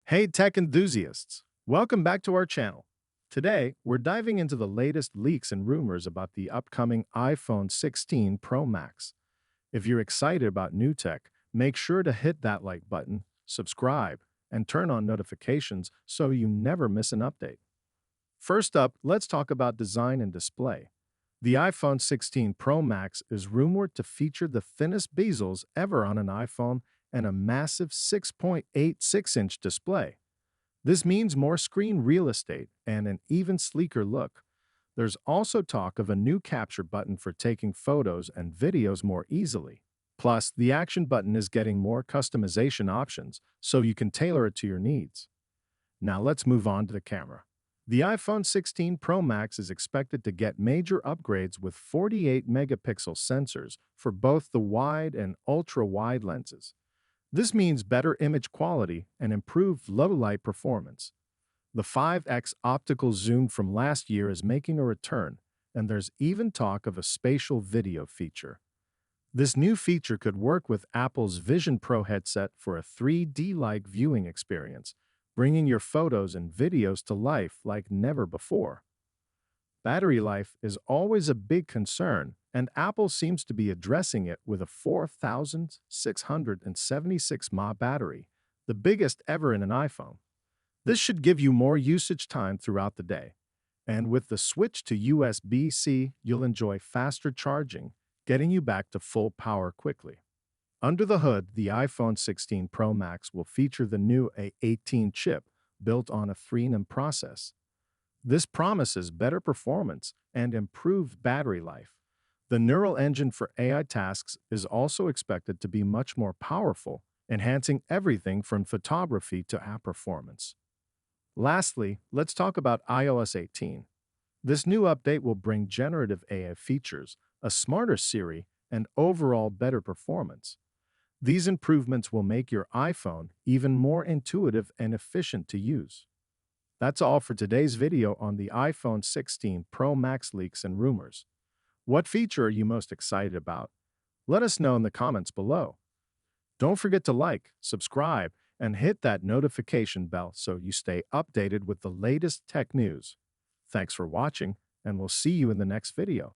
Hey, tech enthusiasts! Welcome back to our channel. Today, we're diving into the latest leaks and rumors about the upcoming iPhone 16 Pro Max. If you're excited about new tech, make sure to hit that like button, subscribe, and turn on notifications so you never miss an update. First up, let's talk about design and display. The iPhone 16 Pro Max is rumored to feature the thinnest bezels ever on an iPhone and a massive 6.86-inch display. This means more screen real estate and an even sleeker look. There's also talk of a new capture button for taking photos and videos more easily. Plus, the action button is getting more customization options, so you can tailor it to your needs. Now let's move on to the camera. The iPhone 16 Pro Max is expected to get major upgrades with 48 megapixel sensors for both the wide and ultra wide lenses. This means better image quality and improved low light performance. The 5x optical zoom from last year is making a return, and there's even talk of a spatial video feature. This new feature could work with Apple's Vision Pro headset for a 3D-like viewing experience, bringing your photos and videos to life like never before. Battery life is always a big concern, and Apple seems to be addressing it with a 4,676 mAh battery, the biggest ever in an iPhone. This should give you more usage time throughout the day. And with the switch to USB-C, you'll enjoy faster charging, getting you back to full power quickly. Under the hood, the iPhone 16 Pro Max will feature the new A18 chip built on a Freenom process. This promises better performance and improved battery life. The neural engine for AI tasks is also expected to be much more powerful, enhancing everything from photography to app performance. Lastly, let's talk about iOS 18. This new update will bring generative AI features, a smarter Siri, and overall better performance. These improvements will make your iPhone even more intuitive and efficient to use. That's all for today's video on the iPhone 16 Pro Max leaks and rumors. What feature are you most excited about? Let us know in the comments below. Don't forget to like, subscribe, and hit that notification bell so you stay updated with the latest tech news. Thanks for watching, and we'll see you in the next video.